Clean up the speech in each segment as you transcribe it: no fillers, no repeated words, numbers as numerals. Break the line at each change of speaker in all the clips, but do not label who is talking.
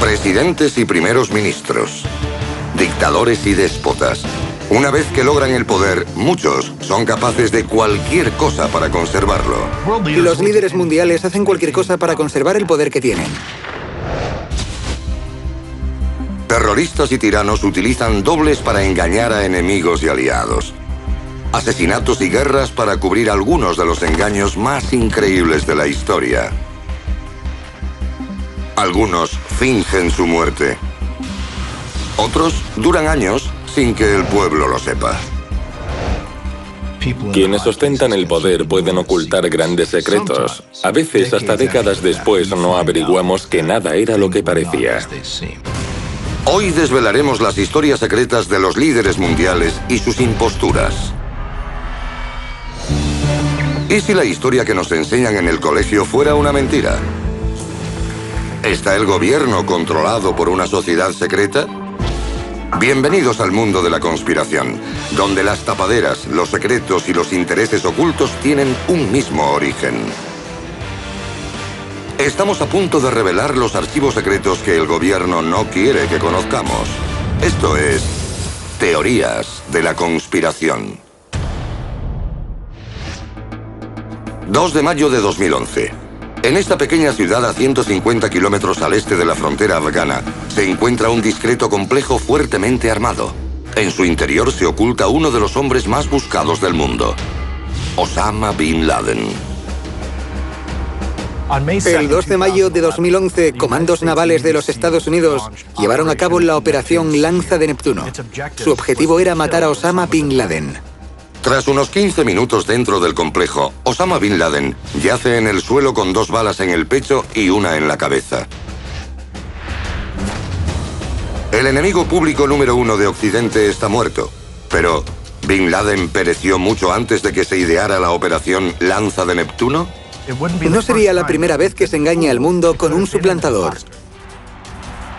Presidentes y primeros ministros, dictadores y déspotas. Una vez que logran el poder, muchos son capaces de cualquier cosa para conservarlo.
Los líderes mundiales hacen cualquier cosa para conservar el poder que tienen.
Terroristas y tiranos utilizan dobles para engañar a enemigos y aliados. Asesinatos y guerras para cubrir algunos de los engaños más increíbles de la historia. Algunos fingen su muerte. Otros duran años sin que el pueblo lo sepa.
Quienes ostentan el poder pueden ocultar grandes secretos. A veces, hasta décadas después, no averiguamos que nada era lo que parecía.
Hoy desvelaremos las historias secretas de los líderes mundiales y sus imposturas. ¿Y si la historia que nos enseñan en el colegio fuera una mentira? ¿Está el gobierno controlado por una sociedad secreta? Bienvenidos al mundo de la conspiración, donde las tapaderas, los secretos y los intereses ocultos tienen un mismo origen. Estamos a punto de revelar los archivos secretos que el gobierno no quiere que conozcamos. Esto es Teorías de la Conspiración. 2 de mayo de 2011. En esta pequeña ciudad a 150 kilómetros al este de la frontera afgana, se encuentra un discreto complejo fuertemente armado. En su interior se oculta uno de los hombres más buscados del mundo, Osama Bin Laden.
El 2 de mayo de 2011, comandos navales de los Estados Unidos llevaron a cabo la operación Lanza de Neptuno. Su objetivo era matar a Osama Bin Laden.
Tras unos 15 minutos dentro del complejo, Osama Bin Laden yace en el suelo con 2 balas en el pecho y una en la cabeza. El enemigo público número 1 de Occidente está muerto, pero ¿Bin Laden pereció mucho antes de que se ideara la operación Lanza de Neptuno?
No sería la primera vez que se engaña al mundo con un suplantador.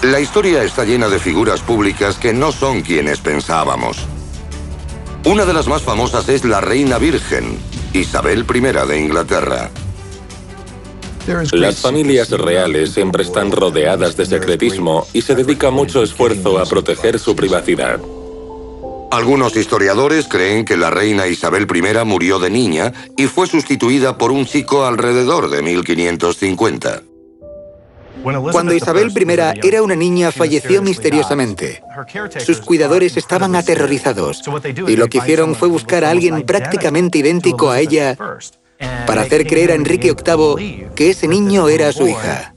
La historia está llena de figuras públicas que no son quienes pensábamos. Una de las más famosas es la reina virgen, Isabel I de Inglaterra.
Las familias reales siempre están rodeadas de secretismo y se dedica mucho esfuerzo a proteger su privacidad.
Algunos historiadores creen que la reina Isabel I murió de niña y fue sustituida por un chico alrededor de 1550.
Cuando Isabel I era una niña, falleció misteriosamente. Sus cuidadores estaban aterrorizados y lo que hicieron fue buscar a alguien prácticamente idéntico a ella para hacer creer a Enrique VIII que ese niño era su hija.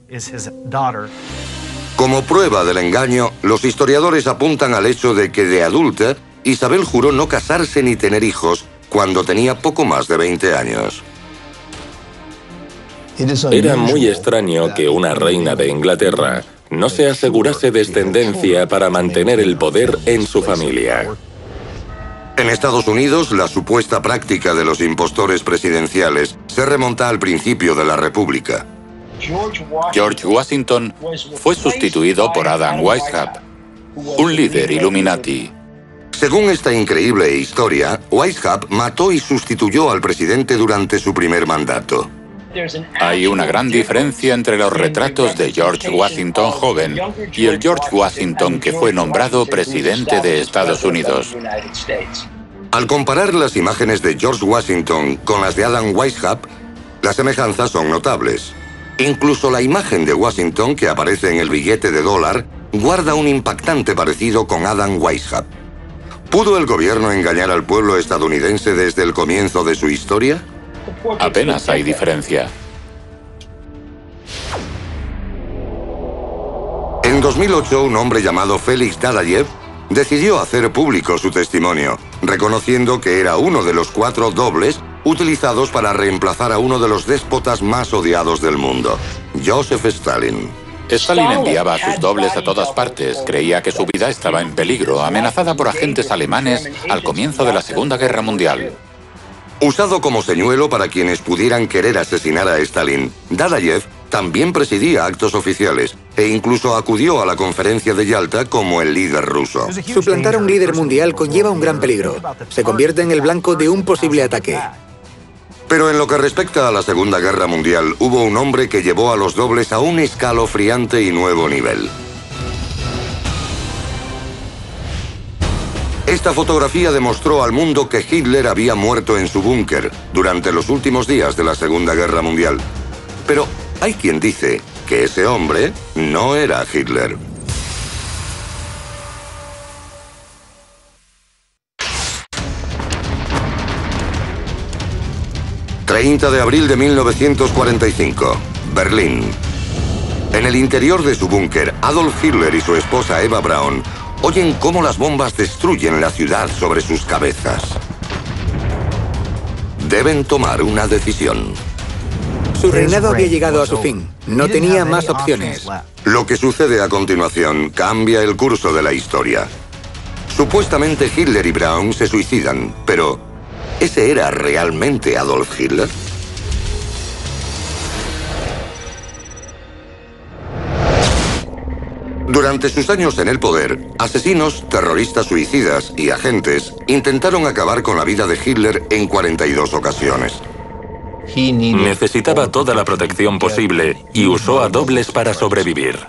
Como prueba del engaño, los historiadores apuntan al hecho de que de adulta, Isabel juró no casarse ni tener hijos cuando tenía poco más de 20 años.
Era muy extraño que una reina de Inglaterra no se asegurase descendencia para mantener el poder en su familia.
En Estados Unidos, la supuesta práctica de los impostores presidenciales se remonta al principio de la República.
George Washington fue sustituido por Adam Weishaupt, un líder Illuminati.
Según esta increíble historia, Weishaupt mató y sustituyó al presidente durante su primer mandato.
Hay una gran diferencia entre los retratos de George Washington joven y el George Washington que fue nombrado presidente de Estados Unidos.
Al comparar las imágenes de George Washington con las de Adam Weishaupt, las semejanzas son notables. Incluso la imagen de Washington que aparece en el billete de $, guarda un impactante parecido con Adam Weishaupt. ¿Pudo el gobierno engañar al pueblo estadounidense desde el comienzo de su historia?
Apenas hay diferencia.
En 2008, un hombre llamado Félix Dadayev decidió hacer público su testimonio, reconociendo que era uno de los 4 dobles utilizados para reemplazar a uno de los déspotas más odiados del mundo, Joseph Stalin.
Stalin enviaba a sus dobles a todas partes. Creía que su vida estaba en peligro, amenazada por agentes alemanes al comienzo de la Segunda Guerra Mundial.
Usado como señuelo para quienes pudieran querer asesinar a Stalin, Dadayev también presidía actos oficiales e incluso acudió a la conferencia de Yalta como el líder ruso.
Suplantar a un líder mundial conlleva un gran peligro. Se convierte en el blanco de un posible ataque.
Pero en lo que respecta a la Segunda Guerra Mundial, hubo un hombre que llevó a los dobles a un escalofriante y nuevo nivel. Esta fotografía demostró al mundo que Hitler había muerto en su búnker durante los últimos días de la Segunda Guerra Mundial. Pero hay quien dice que ese hombre no era Hitler. ...30 de abril de 1945, Berlín. En el interior de su búnker, Adolf Hitler y su esposa Eva Braun oyen cómo las bombas destruyen la ciudad sobre sus cabezas. Deben tomar una decisión.
Su reinado había llegado a su fin. No tenía más opciones.
Lo que sucede a continuación cambia el curso de la historia. Supuestamente Hitler y Braun se suicidan, pero ¿ese era realmente Adolf Hitler? Durante sus años en el poder, asesinos, terroristas suicidas y agentes intentaron acabar con la vida de Hitler en 42 ocasiones.
Necesitaba toda la protección posible y usó a dobles para sobrevivir.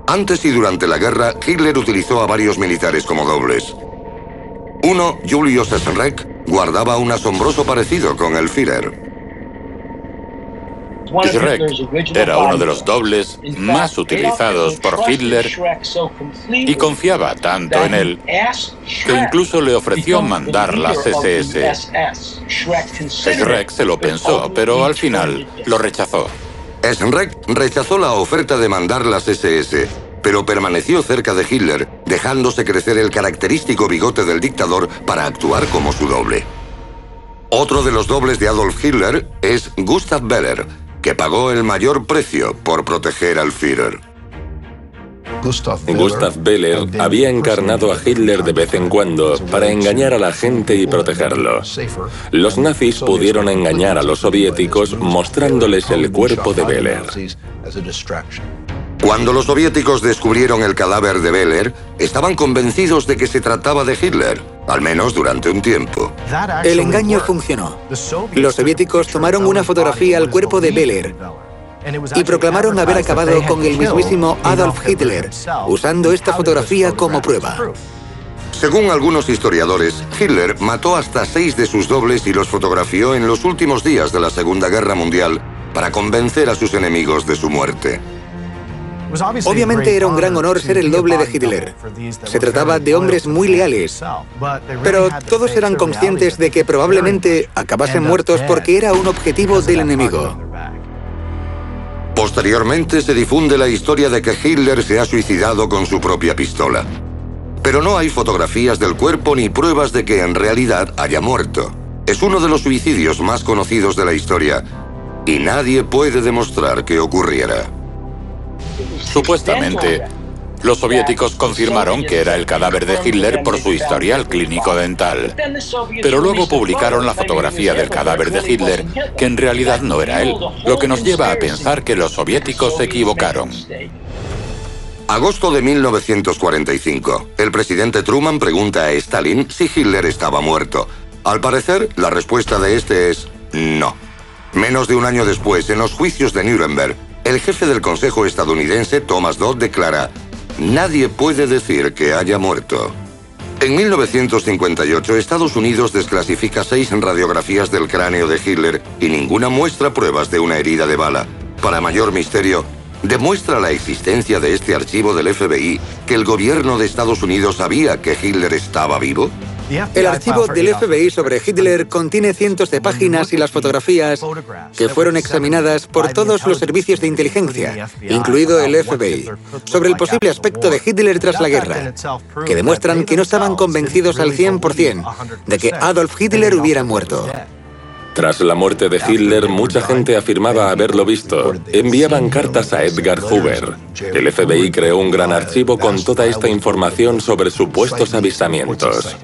Antes y durante la guerra, Hitler utilizó a varios militares como dobles. Uno, Julius Essenreich, guardaba un asombroso parecido con el Führer.
Essenreich era uno de los dobles más utilizados por Hitler y confiaba tanto en él que incluso le ofreció mandar las SS. Essenreich se lo pensó, pero al final lo rechazó.
Essenreich rechazó la oferta de mandar las SS, pero permaneció cerca de Hitler, dejándose crecer el característico bigote del dictador para actuar como su doble. Otro de los dobles de Adolf Hitler es Gustav Beller, que pagó el mayor precio por proteger al Führer.
Gustav Beller había encarnado a Hitler de vez en cuando para engañar a la gente y protegerlo. Los nazis pudieron engañar a los soviéticos mostrándoles el cuerpo de Beller.
Cuando los soviéticos descubrieron el cadáver de Beller, estaban convencidos de que se trataba de Hitler, al menos durante un tiempo.
El engaño funcionó. Los soviéticos tomaron una fotografía al cuerpo de Beller y proclamaron haber acabado con el mismísimo Adolf Hitler, usando esta fotografía como prueba.
Según algunos historiadores, Hitler mató hasta 6 de sus dobles y los fotografió en los últimos días de la Segunda Guerra Mundial para convencer a sus enemigos de su muerte.
Obviamente era un gran honor ser el doble de Hitler. Se trataba de hombres muy leales, pero todos eran conscientes de que probablemente acabasen muertos porque era un objetivo del enemigo.
Posteriormente se difunde la historia de que Hitler se ha suicidado con su propia pistola. Pero no hay fotografías del cuerpo ni pruebas de que en realidad haya muerto. Es uno de los suicidios más conocidos de la historia y nadie puede demostrar que ocurriera.
Supuestamente, los soviéticos confirmaron que era el cadáver de Hitler por su historial clínico dental. Pero luego publicaron la fotografía del cadáver de Hitler, que en realidad no era él, lo que nos lleva a pensar que los soviéticos se equivocaron.
Agosto de 1945. El presidente Truman pregunta a Stalin si Hitler estaba muerto. Al parecer, la respuesta de este es no. Menos de un año después, en los juicios de Nuremberg, el jefe del Consejo estadounidense, Thomas Dodd, declara: nadie puede decir que haya muerto. En 1958, Estados Unidos desclasifica 6 radiografías del cráneo de Hitler y ninguna muestra pruebas de una herida de bala. Para mayor misterio, demuestra la existencia de este archivo del FBI que el gobierno de Estados Unidos sabía que Hitler estaba vivo.
El archivo del FBI sobre Hitler contiene cientos de páginas y las fotografías que fueron examinadas por todos los servicios de inteligencia, incluido el FBI, sobre el posible aspecto de Hitler tras la guerra, que demuestran que no estaban convencidos al 100% de que Adolf Hitler hubiera muerto.
Tras la muerte de Hitler, mucha gente afirmaba haberlo visto. Enviaban cartas a Edgar Hoover. El FBI creó un gran archivo con toda esta información sobre supuestos avistamientos.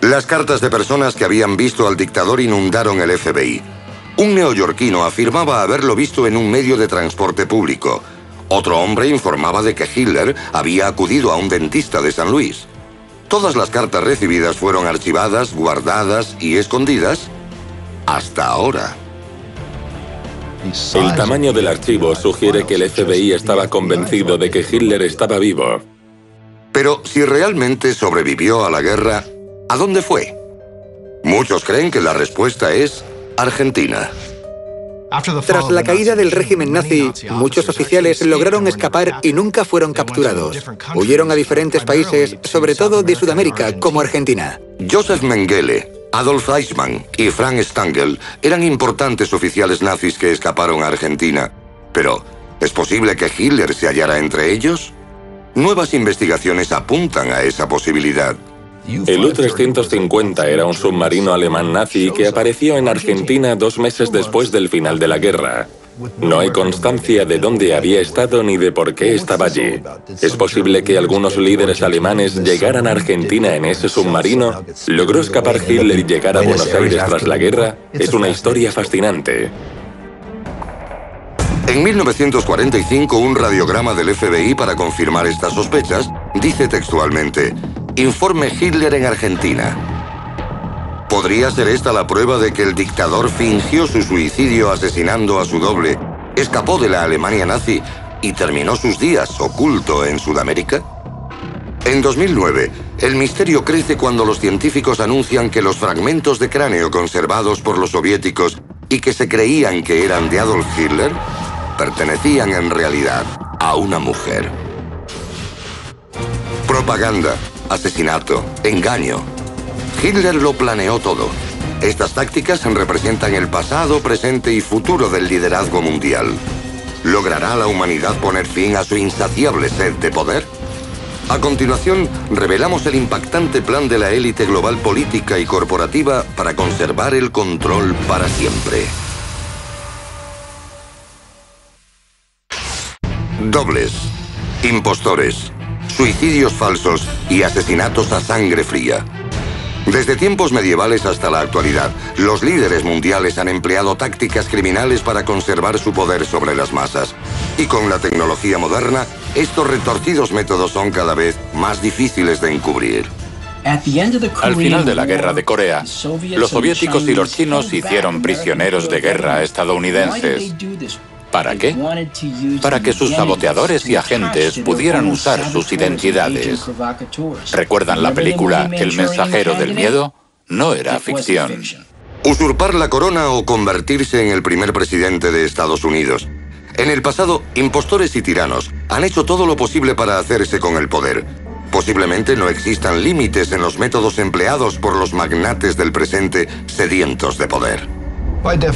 Las cartas de personas que habían visto al dictador inundaron el FBI. Un neoyorquino afirmaba haberlo visto en un medio de transporte público. Otro hombre informaba de que Hitler había acudido a un dentista de San Luis. Todas las cartas recibidas fueron archivadas, guardadas y escondidas hasta ahora.
El tamaño del archivo sugiere que el FBI estaba convencido de que Hitler estaba vivo.
Pero si realmente sobrevivió a la guerra, ¿a dónde fue? Muchos creen que la respuesta es Argentina.
Tras la caída del régimen nazi, muchos oficiales lograron escapar y nunca fueron capturados. Huyeron a diferentes países, sobre todo de Sudamérica, como Argentina.
Josef Mengele, Adolf Eichmann y Frank Stangl eran importantes oficiales nazis que escaparon a Argentina. Pero, ¿es posible que Hitler se hallara entre ellos? Nuevas investigaciones apuntan a esa posibilidad.
El U-350 era un submarino alemán nazi que apareció en Argentina 2 meses después del final de la guerra. No hay constancia de dónde había estado ni de por qué estaba allí. ¿Es posible que algunos líderes alemanes llegaran a Argentina en ese submarino? ¿Logró escapar Hitler y llegar a Buenos Aires tras la guerra? Es una historia fascinante.
En 1945, un radiograma del FBI para confirmar estas sospechas dice textualmente: Informe Hitler en Argentina. ¿Podría ser esta la prueba de que el dictador fingió su suicidio asesinando a su doble, escapó de la Alemania nazi y terminó sus días oculto en Sudamérica? En 2009, el misterio crece cuando los científicos anuncian que los fragmentos de cráneo conservados por los soviéticos y que se creían que eran de Adolf Hitler, pertenecían en realidad a una mujer. Propaganda, asesinato, engaño. Hitler lo planeó todo. Estas tácticas representan el pasado, presente y futuro del liderazgo mundial. ¿Logrará la humanidad poner fin a su insaciable sed de poder? A continuación, revelamos el impactante plan de la élite global política y corporativa para conservar el control para siempre. Dobles, impostores, suicidios falsos y asesinatos a sangre fría. Desde tiempos medievales hasta la actualidad, los líderes mundiales han empleado tácticas criminales para conservar su poder sobre las masas. Y con la tecnología moderna, estos retorcidos métodos son cada vez más difíciles de encubrir.
Al final de la Guerra de Corea, los soviéticos y los chinos hicieron prisioneros de guerra estadounidenses. ¿Para qué? Para que sus saboteadores y agentes pudieran usar sus identidades. ¿Recuerdan la película El mensajero del miedo? No era ficción.
Usurpar la corona o convertirse en el primer presidente de Estados Unidos. En el pasado, impostores y tiranos han hecho todo lo posible para hacerse con el poder. Posiblemente no existan límites en los métodos empleados por los magnates del presente sedientos de poder.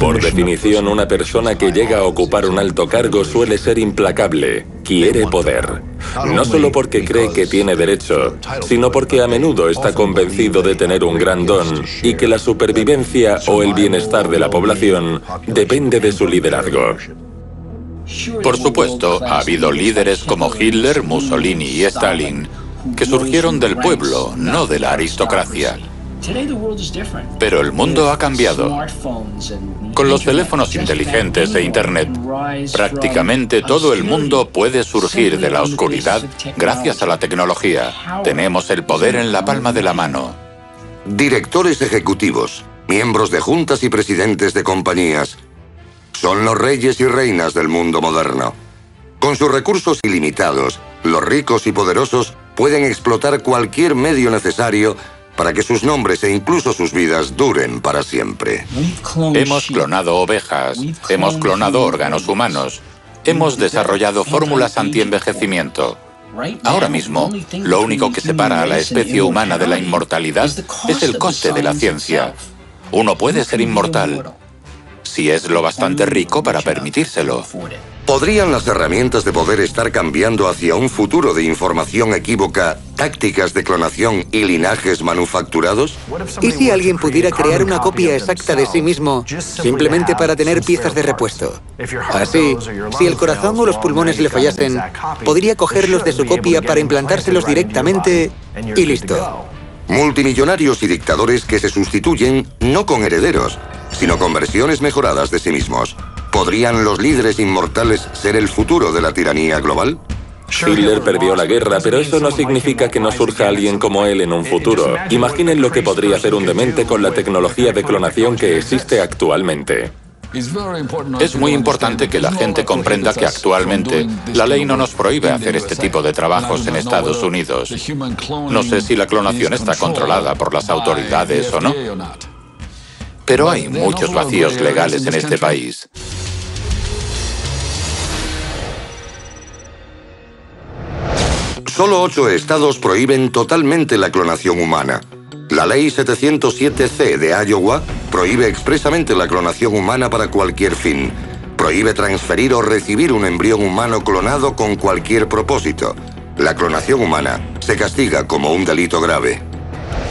Por definición, una persona que llega a ocupar un alto cargo suele ser implacable, quiere poder. No solo porque cree que tiene derecho, sino porque a menudo está convencido de tener un gran don y que la supervivencia o el bienestar de la población depende de su liderazgo.
Por supuesto, ha habido líderes como Hitler, Mussolini y Stalin, que surgieron del pueblo, no de la aristocracia. Pero el mundo ha cambiado. Con los teléfonos inteligentes e Internet, prácticamente todo el mundo puede surgir de la oscuridad gracias a la tecnología. Tenemos el poder en la palma de la mano.
Directores ejecutivos, miembros de juntas y presidentes de compañías, son los reyes y reinas del mundo moderno. Con sus recursos ilimitados, los ricos y poderosos pueden explotar cualquier medio necesario para que sus nombres e incluso sus vidas duren para siempre.
Hemos clonado ovejas, hemos clonado órganos humanos, hemos desarrollado fórmulas antienvejecimiento. Ahora mismo, lo único que separa a la especie humana de la inmortalidad es el coste de la ciencia. Uno puede ser inmortal si es lo bastante rico para permitírselo.
¿Podrían las herramientas de poder estar cambiando hacia un futuro de información equívoca, tácticas de clonación y linajes manufacturados?
¿Y si alguien pudiera crear una copia exacta de sí mismo, simplemente para tener piezas de repuesto? Así, si el corazón o los pulmones le fallasen, podría cogerlos de su copia para implantárselos directamente y listo.
Multimillonarios y dictadores que se sustituyen no con herederos, sino con versiones mejoradas de sí mismos. ¿Podrían los líderes inmortales ser el futuro de la tiranía global?
Hitler perdió la guerra, pero eso no significa que no surja alguien como él en un futuro. Imaginen lo que podría hacer un demente con la tecnología de clonación que existe actualmente.
Es muy importante que la gente comprenda que actualmente la ley no nos prohíbe hacer este tipo de trabajos en Estados Unidos. No sé si la clonación está controlada por las autoridades o no, pero hay muchos vacíos legales en este país.
Solo 8 estados prohíben totalmente la clonación humana. La Ley 707C de Iowa prohíbe expresamente la clonación humana para cualquier fin. Prohíbe transferir o recibir un embrión humano clonado con cualquier propósito. La clonación humana se castiga como un delito grave.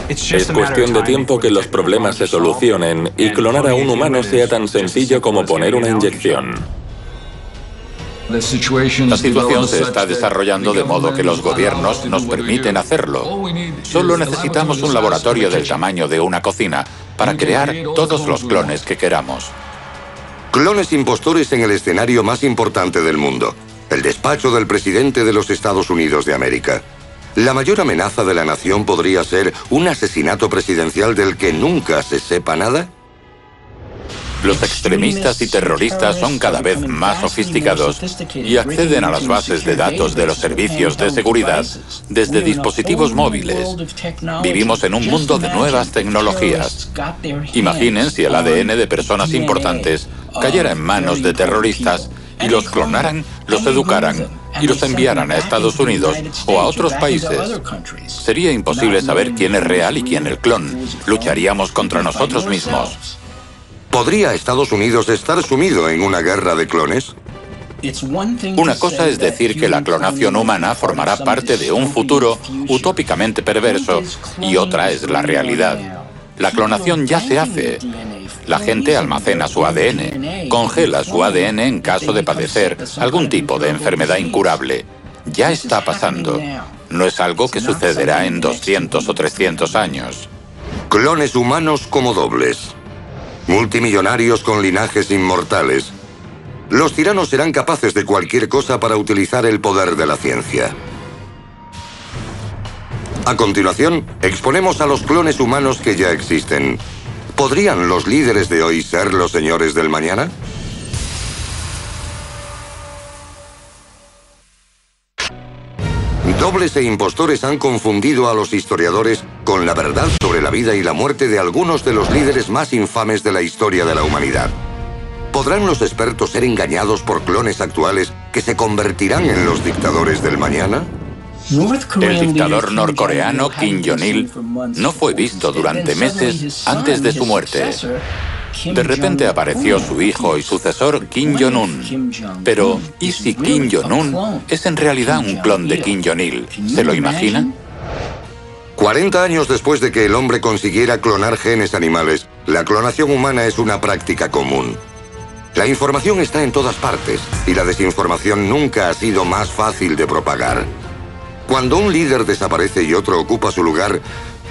Es cuestión de tiempo que los problemas se solucionen y clonar a un humano sea tan sencillo como poner una inyección.
La situación se está desarrollando de modo que los gobiernos nos permiten hacerlo. Solo necesitamos un laboratorio del tamaño de una cocina para crear todos los clones que queramos.
Clones impostores en el escenario más importante del mundo, el despacho del presidente de los Estados Unidos de América. La mayor amenaza de la nación podría ser un asesinato presidencial del que nunca se sepa nada.
Los extremistas y terroristas son cada vez más sofisticados y acceden a las bases de datos de los servicios de seguridad desde dispositivos móviles. Vivimos en un mundo de nuevas tecnologías. Imaginen si el ADN de personas importantes cayera en manos de terroristas y los clonaran, los educaran y los enviaran a Estados Unidos o a otros países. Sería imposible saber quién es real y quién el clon. Lucharíamos contra nosotros mismos.
¿Podría Estados Unidos estar sumido en una guerra de clones?
Una cosa es decir que la clonación humana formará parte de un futuro utópicamente perverso y otra es la realidad. La clonación ya se hace. La gente almacena su ADN, congela su ADN en caso de padecer algún tipo de enfermedad incurable. Ya está pasando. No es algo que sucederá en 200 o 300 años.
Clones humanos como dobles. Multimillonarios con linajes inmortales. Los tiranos serán capaces de cualquier cosa para utilizar el poder de la ciencia. A continuación, exponemos a los clones humanos que ya existen. ¿Podrían los líderes de hoy ser los señores del mañana? Dobles e impostores han confundido a los historiadores con la verdad sobre la vida y la muerte de algunos de los líderes más infames de la historia de la humanidad. ¿Podrán los expertos ser engañados por clones actuales que se convertirán en los dictadores del mañana?
El dictador norcoreano Kim Jong-il no fue visto durante meses antes de su muerte. De repente apareció su hijo y sucesor Kim Jong-un. Pero, ¿y si Kim Jong-un es en realidad un clon de Kim Jong-il? ¿Se lo imaginan?
40 años después de que el hombre consiguiera clonar genes animales, la clonación humana es una práctica común. La información está en todas partes y la desinformación nunca ha sido más fácil de propagar. Cuando un líder desaparece y otro ocupa su lugar,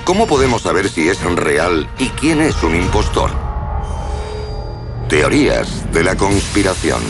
¿cómo podemos saber si es real y quién es un impostor? Teorías de la conspiración.